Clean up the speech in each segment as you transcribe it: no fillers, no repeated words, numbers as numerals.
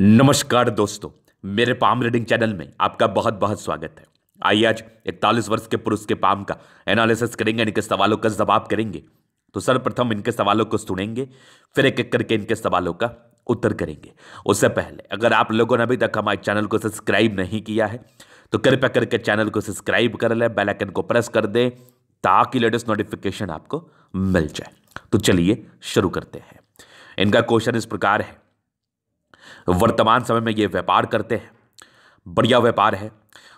नमस्कार दोस्तों, मेरे पाम रीडिंग चैनल में आपका बहुत बहुत स्वागत है। आइए आज 41 वर्ष के पुरुष के पाम का एनालिसिस करेंगे, इनके सवालों का जवाब करेंगे। तो सर्वप्रथम इनके सवालों को सुनेंगे, फिर एक एक करके इनके सवालों का उत्तर करेंगे। उससे पहले अगर आप लोगों ने अभी तक हमारे चैनल को सब्सक्राइब नहीं किया है तो कृपया करके चैनल को सब्सक्राइब कर लें, बेल आइकन को प्रेस कर दें ताकि लेटेस्ट नोटिफिकेशन आपको मिल जाए। तो चलिए शुरू करते हैं। इनका क्वेश्चन इस प्रकार है, वर्तमान समय में ये व्यापार करते हैं, बढ़िया व्यापार है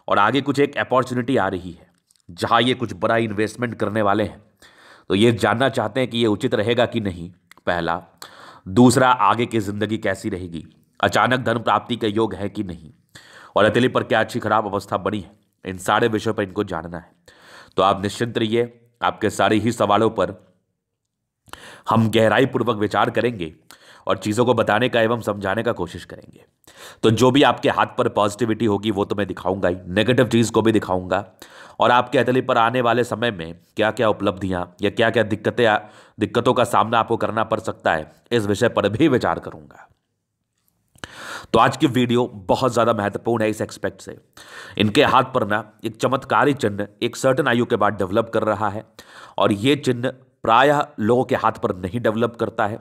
और आगे कुछ एक अपॉर्चुनिटी आ रही है जहां ये कुछ बड़ा इन्वेस्टमेंट करने वाले हैं। तो ये जानना चाहते हैं कि ये उचित रहेगा कि नहीं, पहला। दूसरा, आगे की जिंदगी कैसी रहेगी, अचानक धन प्राप्ति का योग है कि नहीं, और हथेली पर क्या अच्छी खराब अवस्था बनी है। इन सारे विषयों पर इनको जानना है। तो आप निश्चिंत रहिए, आपके सारे ही सवालों पर हम गहराई पूर्वक विचार करेंगे और चीज़ों को बताने का एवं समझाने का कोशिश करेंगे। तो जो भी आपके हाथ पर पॉजिटिविटी होगी वो तो मैं दिखाऊंगा ही, नेगेटिव चीज़ को भी दिखाऊंगा, और आपके हथेली पर आने वाले समय में क्या क्या उपलब्धियां या क्या क्या दिक्कतों का सामना आपको करना पड़ सकता है, इस विषय पर भी विचार करूंगा। तो आज की वीडियो बहुत ज़्यादा महत्वपूर्ण है इस एक्सपेक्ट से। इनके हाथ पर ना एक चमत्कारी चिन्ह एक सर्टन आयु के बाद डेवलप कर रहा है, और ये चिन्ह प्रायः लोगों के हाथ पर नहीं डेवलप करता है।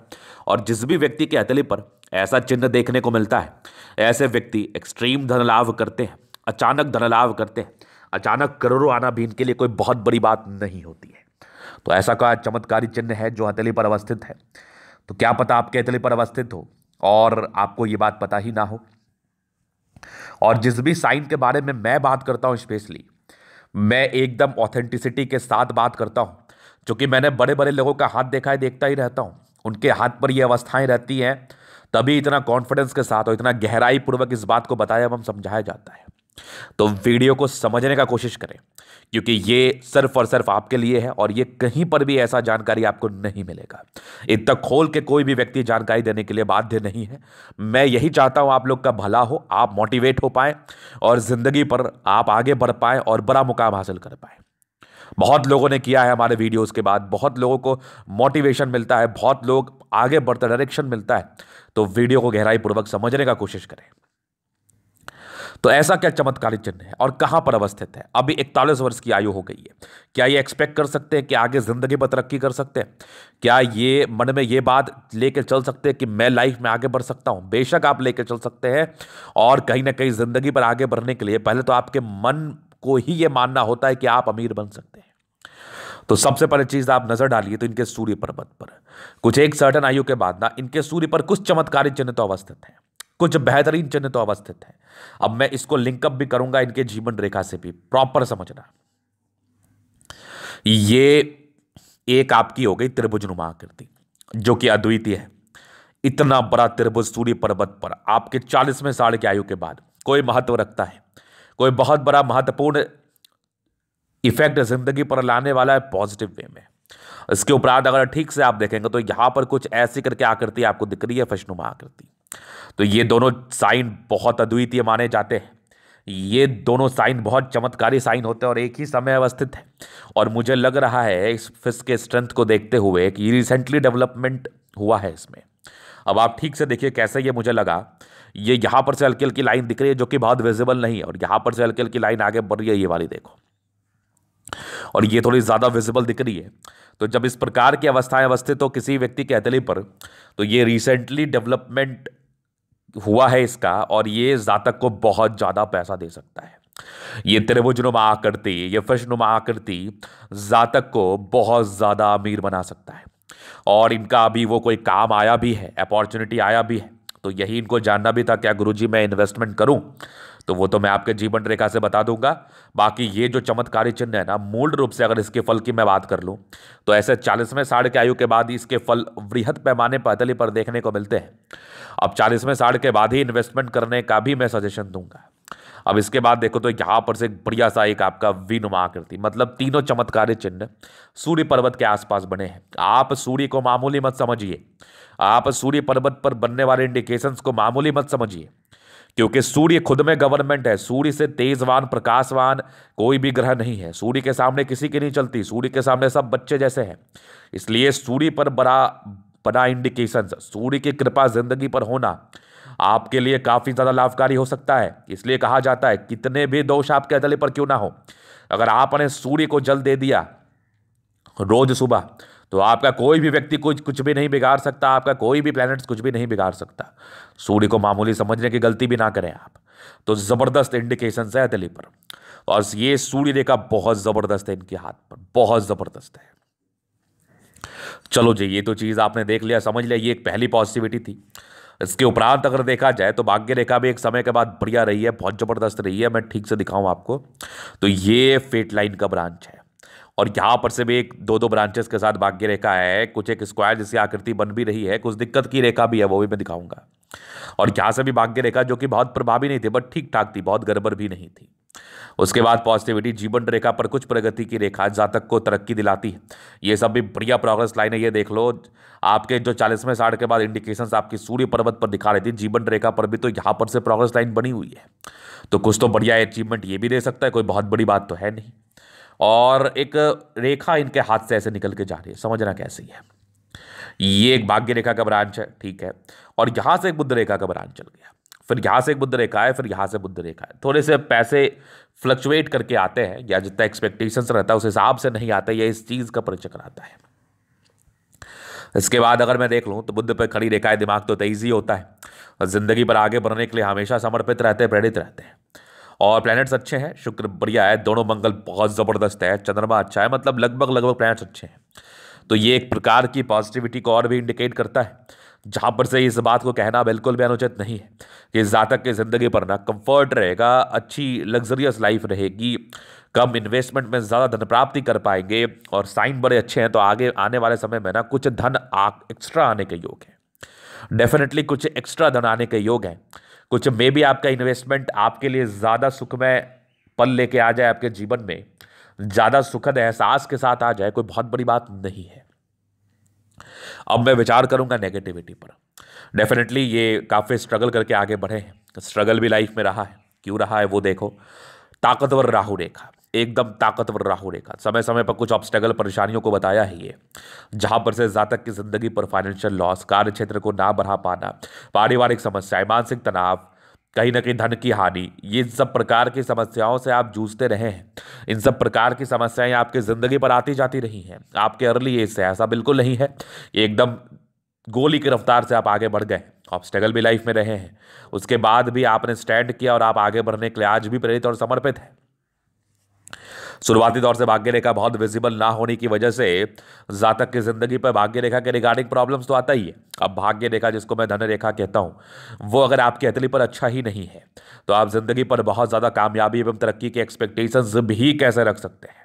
और जिस भी व्यक्ति के हथेली पर ऐसा चिन्ह देखने को मिलता है, ऐसे व्यक्ति एक्सट्रीम धन लाभ करते हैं, अचानक धन लाभ करते हैं। अचानक करोड़ों आना भी इनके लिए कोई बहुत बड़ी बात नहीं होती है। तो ऐसा का चमत्कारी चिन्ह है जो हथेली पर अवस्थित है। तो क्या पता आपके हथेली पर अवस्थित हो और आपको ये बात पता ही ना हो। और जिस भी साइन के बारे में मैं बात करता हूं, स्पेशली मैं एकदम ऑथेंटिसिटी के साथ बात करता हूं, क्योंकि मैंने बड़े बड़े लोगों का हाथ देखा है, देखता ही रहता हूं। उनके हाथ पर ये अवस्थाएं रहती हैं, तभी इतना कॉन्फिडेंस के साथ और इतना गहराई पूर्वक इस बात को बताया एवं समझाया जाता है। तो वीडियो को समझने का कोशिश करें, क्योंकि ये सिर्फ और सिर्फ आपके लिए है और ये कहीं पर भी ऐसा जानकारी आपको नहीं मिलेगा। इतना खोल के कोई भी व्यक्ति जानकारी देने के लिए बाध्य नहीं है। मैं यही चाहता हूं आप लोग का भला हो, आप मोटिवेट हो पाए और जिंदगी पर आप आगे बढ़ पाए और बड़ा मुकाम हासिल कर पाए। बहुत लोगों ने किया है हमारे वीडियोस के बाद, बहुत लोगों को मोटिवेशन मिलता है, बहुत लोग आगे बढ़ते डायरेक्शन मिलता है। तो वीडियो को गहराई पूर्वक समझने का कोशिश करें। तो ऐसा क्या चमत्कारी चिन्ह है और कहां पर अवस्थित है? अभी 41 वर्ष की आयु हो गई है। क्या ये एक्सपेक्ट कर सकते हैं कि आगे जिंदगी पर तरक्की कर सकते हैं? क्या ये मन में ये बात लेकर चल सकते हैं कि मैं लाइफ में आगे बढ़ सकता हूं? बेशक आप लेकर चल सकते हैं, और कहीं ना कहीं जिंदगी पर आगे बढ़ने के लिए पहले तो आपके मन को ही यह मानना होता है कि आप अमीर बन सकते हैं। तो सबसे पहले चीज आप नजर डालिए तो इनके सूर्य पर्वत पर कुछ एक सर्टन आयु के बाद ना इनके सूर्य पर कुछ चमत्कारी चिन्ह तो अवस्थित हैं, कुछ बेहतरीन चिन्ह तो अवस्थित है। अब मैं इसको लिंकअप भी करूंगा इनके जीवन रेखा से भी, प्रॉपर समझना। ये एक आपकी हो गई त्रिभुजनुमा आकृति, जो कि अद्वितीय है। इतना बड़ा त्रिभुज सूर्य पर्वत पर आपके 40वें साल की आयु के बाद कोई महत्व रखता है, कोई बहुत बड़ा महत्वपूर्ण इफेक्ट जिंदगी पर लाने वाला है पॉजिटिव वे में। इसके उपरांत अगर ठीक से आप देखेंगे तो यहां पर कुछ ऐसी करके आकृति आपको दिख रही है, फशनुमा आकृति। तो ये दोनों साइन बहुत अद्वितीय माने जाते हैं। ये दोनों साइन बहुत चमत्कारी साइन होते हैं और एक ही समय अवस्थित है। और मुझे लग रहा है इस फिश के स्ट्रेंथ को देखते हुए कि रिसेंटली डेवलपमेंट हुआ है इसमें। अब आप ठीक से देखिए कैसे ये मुझे लगा। ये यहां पर से हल्की हल्की लाइन दिख रही है जो कि बहुत विजिबल नहीं है, और यहां पर से हल्की हल्की लाइन आगे बढ़ रही है, ये वाली देखो, और ये थोड़ी ज्यादा विजिबल दिख रही है। तो जब इस प्रकार की अवस्थाएं अवस्थित हो किसी व्यक्ति के हथेली पर, तो ये रिसेंटली डेवलपमेंट हुआ है इसका, और ये जातक को बहुत ज्यादा पैसा दे सकता है। ये त्रिभुजनुमा आकृति, ये फशनुमा आकृति जातक को बहुत ज्यादा अमीर बना सकता है। और इनका अभी वो कोई काम आया भी है, अपॉर्चुनिटी आया भी है। तो यही इनको जानना भी था, क्या गुरुजी मैं इन्वेस्टमेंट करूं? तो वो तो मैं आपके जीवन रेखा से बता दूंगा। बाकी ये जो चमत्कारी चिन्ह है ना, मूल रूप से अगर इसके फल की मैं बात कर लूं तो ऐसे 40वें साल के आयु के बाद ही इसके फल वृहद पैमाने पर हथेली पर देखने को मिलते हैं। अब 40वें साल के बाद ही इन्वेस्टमेंट करने का भी मैं सजेशन दूंगा। अब इसके बाद देखो तो यहां पर से एक बढ़िया सा एक आपका विनुमा आकृति, मतलब तीनों चमत्कारी चिन्ह सूर्य पर्वत के आसपास बने हैं। आप सूर्य को मामूली मत समझिए, आप सूर्य पर्वत पर बनने वाले इंडिकेशंस को मामूली मत समझिए, क्योंकि सूर्य खुद में गवर्नमेंट है। सूर्य से तेजवान प्रकाशवान कोई भी ग्रह नहीं है। सूर्य के सामने किसी की नहीं चलती, सूर्य के सामने सब बच्चे जैसे हैं। इसलिए सूर्य पर बड़ा बड़ा इंडिकेशन, सूर्य की कृपा जिंदगी पर होना आपके लिए काफी ज्यादा लाभकारी हो सकता है। इसलिए कहा जाता है कितने भी दोष आपके हथेली पर क्यों ना हो, अगर आपने सूर्य को जल दे दिया रोज सुबह, तो आपका कोई भी व्यक्ति कुछ कुछ भी नहीं बिगाड़ सकता, आपका कोई भी प्लैनेट्स कुछ भी नहीं बिगाड़ सकता। सूर्य को मामूली समझने की गलती भी ना करें आप। तो जबरदस्त इंडिकेशन है हथेली पर, और ये सूर्य रेखा बहुत जबरदस्त है इनके हाथ पर, बहुत जबरदस्त है। चलो जी, ये तो चीज आपने देख लिया, समझ लिया, ये एक पहली पॉजिटिविटी थी। इसके उपरांत अगर देखा जाए तो भाग्य रेखा भी एक समय के बाद बढ़िया रही है, बहुत जबरदस्त रही है। मैं ठीक से दिखाऊं आपको, तो ये फेट लाइन का ब्रांच है, और यहां पर से भी एक दो दो ब्रांचेस के साथ भाग्य रेखा है, कुछ एक स्क्वायर जैसी आकृति बन भी रही है, कुछ दिक्कत की रेखा भी है, वो भी मैं दिखाऊंगा। और यहां से भी भाग्य रेखा जो कि बहुत प्रभावी नहीं थी, बट ठीक ठाक थी, बहुत गड़बड़ भी नहीं थी। उसके बाद पॉजिटिविटी जीवन रेखा पर कुछ प्रगति की रेखा जातक को तरक्की दिलाती है। ये सब भी बढ़िया प्रोग्रेस लाइन है, ये देख लो। आपके जो 40वें साल के बाद इंडिकेशंस आपकी सूर्य पर्वत पर दिखा रही थी, जीवन रेखा पर भी तो यहां पर से प्रोग्रेस लाइन बनी हुई है, तो कुछ तो बढ़िया अचीवमेंट ये भी दे सकता है, कोई बहुत बड़ी बात तो है नहीं। और एक रेखा इनके हाथ से ऐसे निकल के जा रही है, समझना कैसी है। ये एक भाग्य रेखा का ब्रांच है, ठीक है, और यहां से एक बुध रेखा का ब्रांच चल गया, फिर यहां से एक बुध रेखा है, फिर यहां से बुध रेखा है। थोड़े से पैसे फ्लक्चुएट करके आते हैं, या जितना एक्सपेक्टेशंस रहता है उस हिसाब से नहीं आते, या इस चीज का परिचय कराता है। इसके बाद अगर मैं देख लूं तो बुध पर खड़ी रेखा है, दिमाग तो तेजी होता है, और जिंदगी पर आगे बढ़ने के लिए हमेशा समर्पित रहते हैं, प्रेरित रहते हैं। और प्लैनेट्स अच्छे हैं, शुक्र बढ़िया है, दोनों मंगल बहुत जबरदस्त है, चंद्रमा अच्छा है, मतलब लगभग लगभग प्लैनेट्स अच्छे हैं। तो ये एक प्रकार की पॉजिटिविटी को और भी इंडिकेट करता है, जहां पर से इस बात को कहना बिल्कुल भी अनुचित नहीं है कि जातक की जिंदगी पर ना कंफर्ट रहेगा, अच्छी लग्जरियस लाइफ रहेगी, कम इन्वेस्टमेंट में ज्यादा धन प्राप्ति कर पाएंगे, और साइन बड़े अच्छे हैं, तो आगे आने वाले समय में ना कुछ धन एक्स्ट्रा आने के योग है, डेफिनेटली कुछ एक्स्ट्रा धन आने के योग है। कुछ मे भी आपका इन्वेस्टमेंट आपके लिए ज्यादा सुखमय पल लेके आ जाए, आपके जीवन में ज्यादा सुखद एहसास के साथ आ जाए, कोई बहुत बड़ी बात नहीं है। अब मैं विचार करूंगा नेगेटिविटी पर। डेफिनेटली ये काफी स्ट्रगल करके आगे बढ़े हैं, स्ट्रगल भी लाइफ में रहा है, क्यों रहा है वो देखो। ताकतवर राहु रेखा, एकदम ताकतवर राहु रेखा, समय समय पर कुछ ऑब्स्टेकल परेशानियों को बताया है ये, जहां पर से जातक की जिंदगी पर फाइनेंशियल लॉस, कार्य क्षेत्र को ना बढ़ा पाना, पारिवारिक समस्याएं, मानसिक तनाव, कहीं ना कहीं धन की हानि, ये सब प्रकार की समस्याओं से आप जूझते रहे हैं। इन सब प्रकार की समस्याएं आपकी जिंदगी पर आती जाती रही हैं आपके अर्ली एज से, ऐसा बिल्कुल नहीं है एकदम गोली की रफ्तार से आप आगे बढ़ गए। ऑब्स्टेकल भी लाइफ में रहे हैं, उसके बाद भी आपने स्टैंड किया, और आप आगे बढ़ने के लिए आज भी प्रेरित और समर्पित हैं। शुरुआती दौर से भाग्य रेखा बहुत विजिबल ना होने की वजह से जातक की जिंदगी पर भाग्य रेखा के रिगार्डिंग प्रॉब्लम्स तो आता ही है। अब भाग्य रेखा, जिसको मैं धन रेखा कहता हूं, वो अगर आपकी हथेली पर अच्छा ही नहीं है, तो आप जिंदगी पर बहुत ज्यादा कामयाबी एवं तरक्की के एक्सपेक्टेशंस भी कैसे रख सकते हैं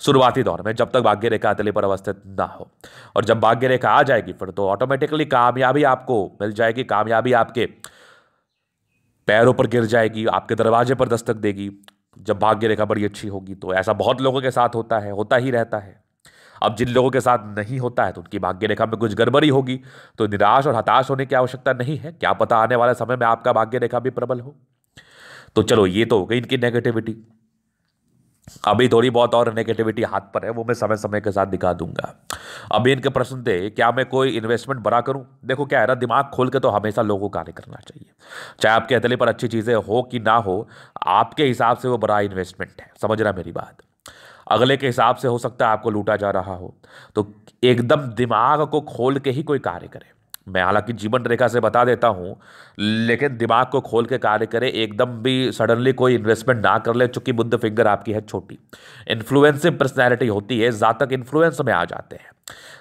शुरुआती दौर में, जब तक भाग्य रेखा हथेली पर अवस्थित ना हो। और जब भाग्य रेखा आ जाएगी, फिर तो ऑटोमेटिकली कामयाबी आपको मिल जाएगी, कामयाबी आपके पैरों पर गिर जाएगी, आपके दरवाजे पर दस्तक देगी। जब भाग्य रेखा बड़ी अच्छी होगी, तो ऐसा बहुत लोगों के साथ होता है, होता ही रहता है। अब जिन लोगों के साथ नहीं होता है, तो उनकी भाग्य रेखा में कुछ गड़बड़ी होगी, तो निराश और हताश होने की आवश्यकता नहीं है, क्या पता आने वाले समय में आपका भाग्य रेखा भी प्रबल हो। तो चलो, ये तो हो गई इनकी नेगेटिविटी। अभी थोड़ी बहुत और नेगेटिविटी हाथ पर है, वो मैं समय समय के साथ दिखा दूंगा। अभी इनके प्रश्न थे, क्या मैं कोई इन्वेस्टमेंट बड़ा करूं? देखो क्या है ना, दिमाग खोल के तो हमेशा लोगों को कार्य करना चाहिए, चाहे आपके हथेली पर अच्छी चीजें हो कि ना हो, आपके हिसाब से वो बड़ा इन्वेस्टमेंट है, समझना मेरी बात। अगले के हिसाब से हो सकता है आपको लूटा जा रहा हो, तो एकदम दिमाग को खोल के ही कोई कार्य करे। मैं हालांकि जीवन रेखा से बता देता हूं, लेकिन दिमाग को खोल के कार्य करे, एकदम भी सडनली कोई इन्वेस्टमेंट ना कर ले, चूंकि बुध फिंगर आपकी है छोटी, इन्फ्लुएंसिव पर्सनैलिटी होती है, जातक इन्फ्लुएंस में आ जाते हैं।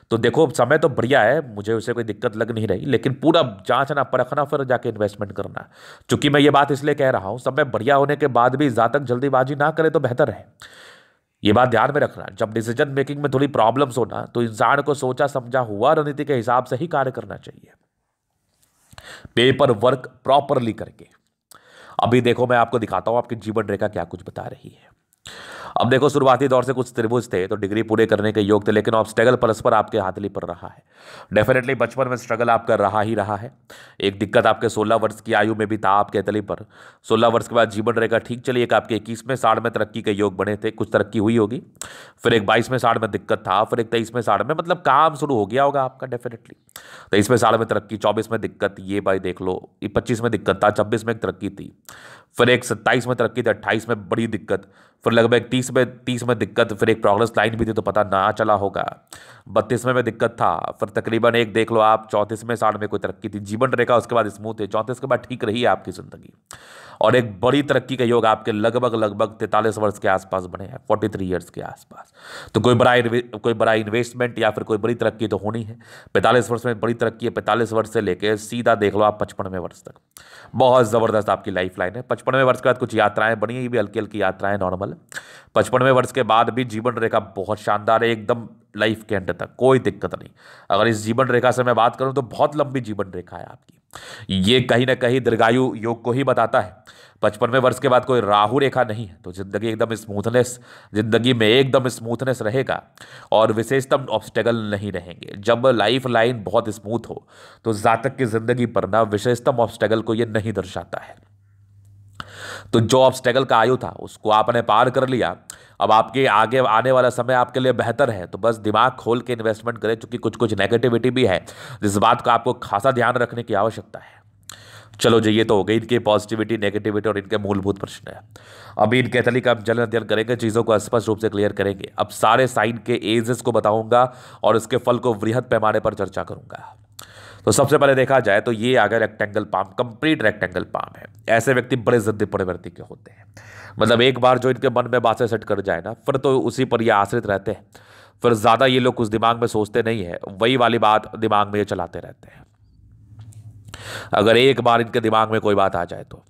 तो देखो, समय तो बढ़िया है, मुझे उसे कोई दिक्कत लग नहीं रही, लेकिन पूरा जांचना परखना, फिर जाके इन्वेस्टमेंट करना। चूंकि मैं ये बात इसलिए कह रहा हूं, समय बढ़िया होने के बाद भी जातक जल्दीबाजी ना करे तो बेहतर है। ये बात ध्यान में रखना, जब डिसीजन मेकिंग में थोड़ी प्रॉब्लम्स होना, तो इंसान को सोचा समझा हुआ रणनीति के हिसाब से ही कार्य करना चाहिए, पेपर वर्क प्रॉपरली करके। अभी देखो, मैं आपको दिखाता हूं आपकी जीवन रेखा क्या कुछ बता रही है। अब देखो शुरुआती दौर से कुछ त्रिभुज थे तो डिग्री पूरे करने के योग थे, लेकिन ऑब्स्टेकल परस्पर आपके हाथली पर रहा है। डेफिनेटली बचपन में स्ट्रगल आपका रहा ही रहा है। एक दिक्कत आपके 16 वर्ष की आयु में भी था आपके हथेली पर। 16 वर्ष के बाद जीवन रेखा ठीक चली, एक आपके 21वें साल में तरक्की के योग बने थे, कुछ तरक्की हुई होगी। फिर एक 22वें साल में दिक्कत था, फिर एक 23वें साल में मतलब काम शुरू हो गया होगा आपका डेफिनेटली। 23वें साल में तरक्की, 24 में दिक्कत, ये भाई देख लो, 25 में दिक्कत था, 26 में एक तरक्की थी, फिर एक 27 में तरक्की थी, 28 में बड़ी दिक्कत, फिर लगभग 30 में दिक्कत, फिर एक प्रोग्रेस लाइन भी थी तो पता ना चला होगा। 32वें में दिक्कत था, फिर तकरीबन एक देख लो आप 34वें साल में कोई तरक्की थी, जीवन रेखा उसके बाद स्मूथ है, 34 के बाद ठीक रही है आपकी जिंदगी। और एक बड़ी तरक्की का योग आपके लगभग 43 वर्ष के आसपास बने हैं, 43 ईयर्स के आसपास। तो कोई बड़ा इन्वेस्टमेंट या फिर कोई बड़ी तरक्की तो होनी है। 45 वर्ष में बड़ी तरक्की है, 45 वर्ष से लेकर सीधा देख लो आप 55वें वर्ष तक बहुत ज़बरदस्त आपकी लाइफ लाइन है। 55वें वर्ष के बाद कुछ यात्राएं बनी, ये भी हल्की हल्की यात्राएं नॉर्मल। 55वें वर्ष के बाद भी जीवन रेखा बहुत शानदार है, एकदम लाइफ के एंड तक कोई दिक्कत नहीं। अगर इस जीवन रेखा से मैं बात करूं तो बहुत लंबी जीवन रेखा है आपकी, ये कहीं ना कहीं दीर्घायु योग को ही बताता है। 55वें वर्ष के बाद कोई राहु रेखा नहीं है, तो जिंदगी में एकदम स्मूथनेस रहेगा और विशेषतम ऑब्स्टेकल नहीं रहेंगे। जब लाइफ लाइन बहुत स्मूथ हो तो जातक की जिंदगी पर ना विशेषतम ऑब्स्टेकल को ये नहीं दर्शाता है। तो जो ऑब्स्टेकल का आयु था उसको आपने पार कर लिया, अब आपके आगे आने वाला समय आपके लिए बेहतर है, तो बस दिमाग खोल के इन्वेस्टमेंट करें, क्योंकि कुछ कुछ नेगेटिविटी भी है जिस बात का आपको खासा ध्यान रखने की आवश्यकता है। चलो जी, ये तो हो गई इनकी पॉजिटिविटी, नेगेटिविटी और इनके मूलभूत प्रश्न है। अभी इनके हथेली का हम जल्द अध्ययन करेंगे, चीज़ों को स्पष्ट रूप से क्लियर करेंगे। अब सारे साइन के एजेस को बताऊंगा और इसके फल को वृहद पैमाने पर चर्चा करूंगा। तो सबसे पहले देखा जाए तो ये आ गया rectangle palm, complete rectangle palm है। ऐसे व्यक्ति बड़े जिद्दी प्रवृत्ति के होते हैं, मतलब एक बार जो इनके मन में बातें सेट कर जाए ना, फिर तो उसी पर ये आश्रित रहते हैं। फिर ज़्यादा ये लोग कुछ दिमाग में सोचते नहीं है, वही वाली बात दिमाग में ये चलाते रहते हैं। अगर एक बार इनके दिमाग में कोई बात आ जाए तो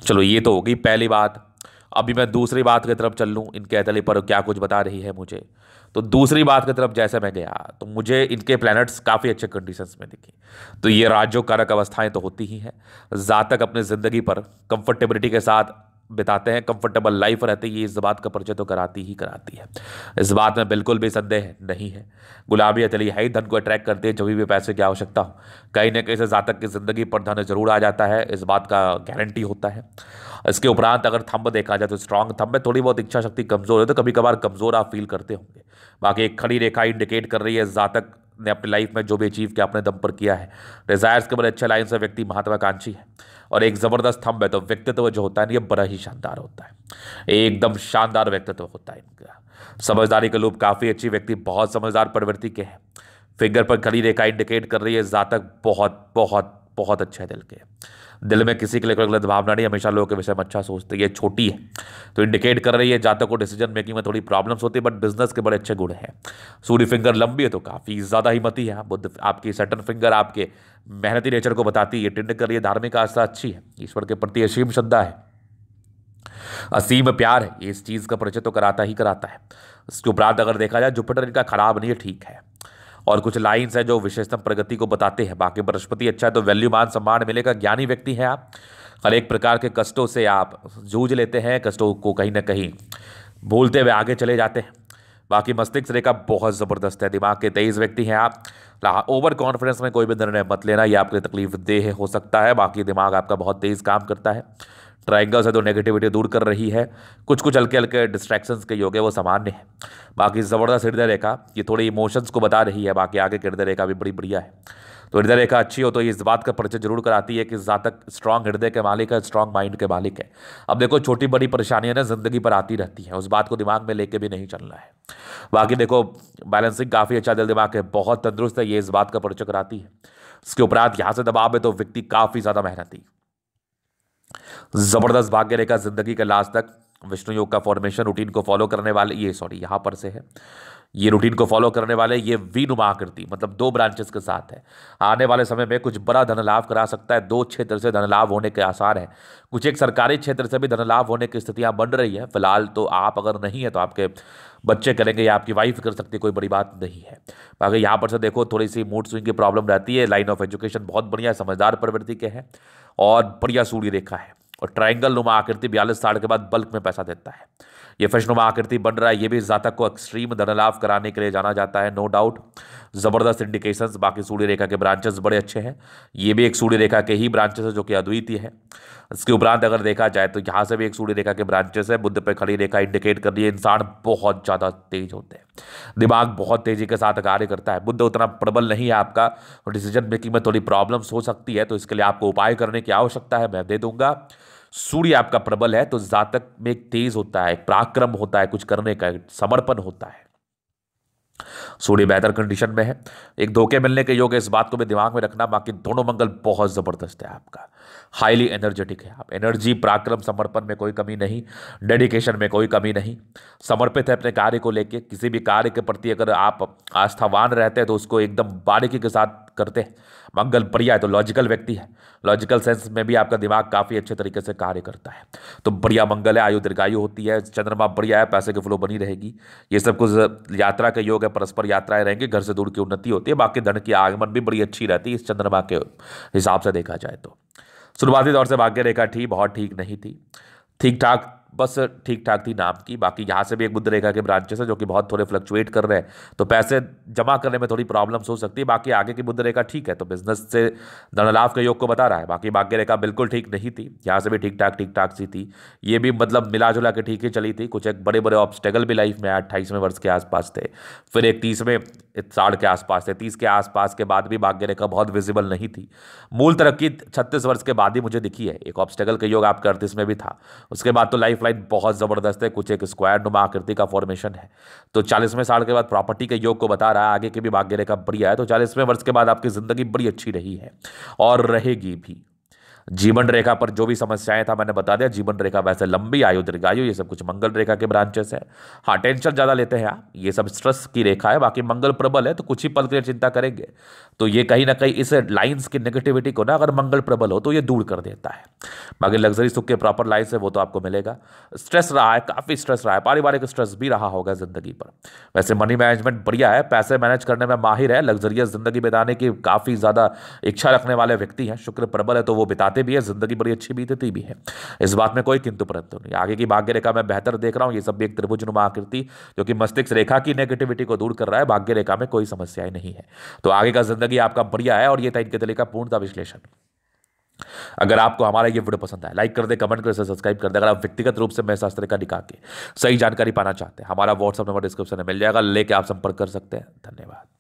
चलो, ये तो हो गई पहली बात। अभी मैं दूसरी बात की तरफ चल लूँ, इनके हथेली पर क्या कुछ बता रही है मुझे। तो दूसरी बात की तरफ जैसे मैं गया तो मुझे इनके प्लैनेट्स काफ़ी अच्छे कंडीशंस में दिखे। तो ये राजयोग कारक अवस्थाएं तो होती ही हैं, जातक अपनी ज़िंदगी पर कंफर्टेबिलिटी के साथ बिताते हैं, कंफर्टेबल लाइफ रहती है, इस बात का परिचय तो कराती ही कराती है, इस बात में बिल्कुल भी संदेह नहीं है। गुलाबी हथेली है ही धन को अट्रैक्ट करती है, जब भी पैसे की आवश्यकता हो कहीं ना कहीं से जातक की जिंदगी पर धन जरूर आ जाता है, इस बात का गारंटी होता है। इसके उपरांत अगर थंब देखा जाए तो स्ट्रांग थंब है, थोड़ी बहुत इच्छा शक्ति कमजोर है तो कभी कभार कमजोर आप फील करते होंगे। बाकी एक खड़ी रेखा इंडिकेट कर रही है जातक ने अपनी लाइफ में जो भी अचीव किया अपने दम पर किया है। डिजायर्स के बड़े अच्छे लाइन से व्यक्ति महत्वाकांक्षी है और एक जबरदस्त थंब है, तो व्यक्तित्व जो होता है ये बड़ा ही शानदार होता है, एकदम शानदार व्यक्तित्व होता है इनका। समझदारी के लोग काफी अच्छी, व्यक्ति बहुत समझदार प्रवृत्ति के हैं। फिगर पर खड़ी रेखा इंडिकेट कर रही है जातक बहुत बहुत बहुत अच्छे दिल के, दिल में किसी के लिए कोई गलत भावना नहीं, हमेशा लोगों के विषय में अच्छा सोचते हैं। ये छोटी है तो इंडिकेट कर रही है जातक को डिसीजन मेकिंग में थोड़ी प्रॉब्लम्स होती है, बट बिजनेस के बड़े अच्छे गुण हैं। सूर्य फिंगर लंबी है तो काफ़ी ज़्यादा हिम्मती है। बुद्ध आपकी सटन फिंगर आपके मेहनती नेचर को बताती है। टिंड कर रही है धार्मिक आस्था अच्छी है, ईश्वर के प्रति असीम श्रद्धा है, असीम प्यार है, ये इस चीज़ का परिचय तो कराता ही कराता है। इसके उपरांत अगर देखा जाए जुपिटर इनका खराब नहीं है, ठीक है, और कुछ लाइंस है जो विशेषतम प्रगति को बताते हैं। बाकी बृहस्पति अच्छा है तो वैल्यू मान सम्मान मिलेगा, ज्ञानी व्यक्ति हैं आप, हर एक प्रकार के कष्टों से आप जूझ लेते हैं, कष्टों को कहीं ना कहीं भूलते हुए आगे चले जाते हैं। बाकी मस्तिष्क रेखा बहुत ज़बरदस्त है, दिमाग के तेज व्यक्ति हैं आप। ओवर कॉन्फिडेंस में कोई भी निर्णय मत लेना, ये आपके तकलीफ देह हो सकता है। बाकी दिमाग आपका बहुत तेज काम करता है। ट्राइंगल से तो नेगेटिविटी दूर कर रही है, कुछ कुछ हल्के हल्के डिस्ट्रैक्शंस के योग है वो सामान्य है। बाकी ज़बरदस्त हृदय रेखा, ये थोड़ी इमोशंस को बता रही है। बाकी आगे की हृदय रेखा भी बड़ी बढ़िया है। तो हृदय रेखा अच्छी हो तो ये इस बात का परिचय जरूर कराती है कि जातक स्ट्रांग हृदय के मालिक है, स्ट्रांग माइंड के मालिक है। अब देखो छोटी बड़ी परेशानियां ना जिंदगी पर आती रहती हैं, उस बात को दिमाग में लेके भी नहीं चलना है। बाकी देखो बैलेंसिंग काफ़ी अच्छा, दिल दिमाग है बहुत तंदुरुस्त है, ये इस बात का परिचय कराती है। इसके उपरांत यहाँ से दबाव है तो व्यक्ति काफ़ी ज़्यादा मेहनती, जबरदस्त भाग्य रेखा जिंदगी के लास्ट तक। विष्णु योग का फॉर्मेशन रूटीन को फॉलो करने वाले, ये सॉरी यहाँ पर से है, ये रूटीन को फॉलो करने वाले, ये वी-नुमा आकृति मतलब 2 ब्रांचेस के साथ है। आने वाले समय में कुछ बड़ा धन लाभ करा सकता है, 2 क्षेत्र से धन लाभ होने के आसार हैं। कुछ एक सरकारी क्षेत्र से भी धन लाभ होने की स्थितियां बन रही है। फिलहाल तो आप अगर नहीं है तो आपके बच्चे करेंगे या आपकी वाइफ कर सकती है, कोई बड़ी बात नहीं है। बाकी यहाँ पर से देखो थोड़ी सी मूड स्विंग की प्रॉब्लम रहती है। लाइन ऑफ एजुकेशन बहुत बढ़िया है, समझदार प्रवृत्ति के हैं और बढ़िया सूर्य रेखा है। और ट्रायंगल नुमा आकृति 42 साल के बाद बल्क में पैसा देता है। ये फिशनुमा आकृति बन रहा है, ये भी जातक को एक्सट्रीम धन लाभ कराने के लिए जाना जाता है, नो डाउट। जबरदस्त इंडिकेशंस। बाकी सूर्य रेखा के ब्रांचेस बड़े अच्छे हैं, ये भी एक सूर्य रेखा के ही ब्रांचेस है जो कि अद्वितीय है। इसके उपरांत अगर देखा जाए तो यहाँ से भी एक सूर्य रेखा के ब्रांचेस है। बुध पे खड़ी रेखा इंडिकेट कर रही है इंसान बहुत ज़्यादा तेज होते हैं, दिमाग बहुत तेजी के साथ कार्य करता है। बुध उतना प्रबल नहीं है आपका, और डिसीजन मेकिंग में थोड़ी प्रॉब्लम्स हो सकती है, तो इसके लिए आपको उपाय करने की आवश्यकता है, मैं दे दूंगा। सूर्य आपका प्रबल है तो जातक में एक तेज होता है, एक पराक्रम होता है, कुछ करने का समर्पण होता है। सूर्य बेहतर कंडीशन में है, एक धोखे मिलने के योग है, इस बात को भी दिमाग में रखना। बाकी दोनों मंगल बहुत जबरदस्त है आपका, हाईली एनर्जेटिक है आप, एनर्जी, पराक्रम, समर्पण में कोई कमी नहीं, डेडिकेशन में कोई कमी नहीं, समर्पित है अपने कार्य को लेके। किसी भी कार्य के प्रति अगर आप आस्थावान रहते हैं तो उसको एकदम बारीकी के साथ करते हैं। मंगल बढ़िया है तो लॉजिकल व्यक्ति है, लॉजिकल सेंस में भी आपका दिमाग काफी अच्छे तरीके से कार्य करता है, तो बढ़िया मंगल है, आयु दीर्घायु होती है, चंद्रमा बढ़िया है, पैसे की फ्लो बनी रहेगी। ये सब कुछ यात्रा का योग है, परस्पर यात्राएं रहेंगी, घर से दूर की उन्नति होती है। बाकी धन की आगमन भी बड़ी अच्छी रहती है इस चंद्रमा के हिसाब से देखा जाए तो। शुरुआती दौर से भाग्य रेखा थी, बहुत ठीक नहीं थी, ठीक ठाक, बस ठीक ठाक थी नाम की। बाकी यहाँ से भी एक बुध रेखा के ब्रांचेस है जो कि बहुत थोड़े फ्लक्चुएट कर रहे हैं, तो पैसे जमा करने में थोड़ी प्रॉब्लम्स हो सकती है। बाकी आगे की बुध रेखा ठीक है, तो बिजनेस से धन लाभ के योग को बता रहा है। बाकी भाग्य रेखा बिल्कुल ठीक नहीं थी, यहाँ से भी ठीक ठाक सी थी, ये भी मतलब मिला जुला के ठीक ही चली थी। कुछ एक बड़े बड़े ऑब्स्टेकल भी लाइफ में 28वें वर्ष के आसपास थे, फिर एक 30वें साढ़ के आसपास थे, 30 के आसपास के बाद भी भाग्य रेखा बहुत विजिबल नहीं थी। मूल तरक्की 36 वर्ष के बाद ही मुझे दिखी है, एक ऑब्स्टेकल का योग आपका 38 में भी था, उसके बाद तो लाइफ लाइन बहुत जबरदस्त है, कुछ एक स्क्वायर नुमा आकृति का फॉर्मेशन है, तो 40वें साल के बाद प्रॉपर्टी के योग को बता रहा है। आगे की भी भाग्य रेखा बढ़िया है, तो 40वें वर्ष के बाद आपकी जिंदगी बड़ी अच्छी रही है और रहेगी भी। जीवन रेखा पर जो भी समस्याएं था मैंने बता दिया। जीवन रेखा वैसे लंबी, आयु दीर्घायु, ये सब कुछ मंगल रेखा के ब्रांचेस है। हाँ, टेंशन ज्यादा लेते हैं आप, ये सब स्ट्रेस की रेखा है। बाकी मंगल प्रबल है तो कुछ ही पल के लिए चिंता करेंगे, तो ये कहीं ना कहीं इस लाइन्स की नेगेटिविटी को ना, अगर मंगल प्रबल हो तो ये दूर कर देता है। बाकी लग्जरी सुख के प्रॉपर लाइफ है वो तो आपको मिलेगा। स्ट्रेस रहा है, काफी स्ट्रेस रहा है, पारिवारिक स्ट्रेस भी रहा होगा जिंदगी पर। वैसे मनी मैनेजमेंट बढ़िया है, पैसे मैनेज करने में माहिर है, लग्जरियस जिंदगी बिताने की काफी ज्यादा इच्छा रखने वाले व्यक्ति हैं। शुक्र प्रबल है तो वो बिताते भी है, जिंदगी बड़ी अच्छी बीतती भी है, इस बात में कोई किंतु परंतु नहीं। आगे की भाग्य रेखा मैं बेहतर देख रहा हूं, ये सब भी एक त्रिभुज नुमा आकृति जो कि मस्तिष्क रेखा की नेगेटिविटी को दूर कर रहा है। भाग्य रेखा में कोई समस्याएं नहीं है, तो आगे का जिंदगी आपका बढ़िया है। और ये था इनके तरीका पूर्णता विश्लेषण। अगर आपको हमारा ये वीडियो पसंद आया, लाइक कर दे, कमेंट कर, सब्सक्राइब कर दे। अगर आप व्यक्तिगत रूप से मैं शास्त्र का दिखा के सही जानकारी पाना चाहते हैं, हमारा व्हाट्सएप नंबर डिस्क्रिप्शन में मिल जाएगा, लेके आप संपर्क कर सकते हैं। धन्यवाद।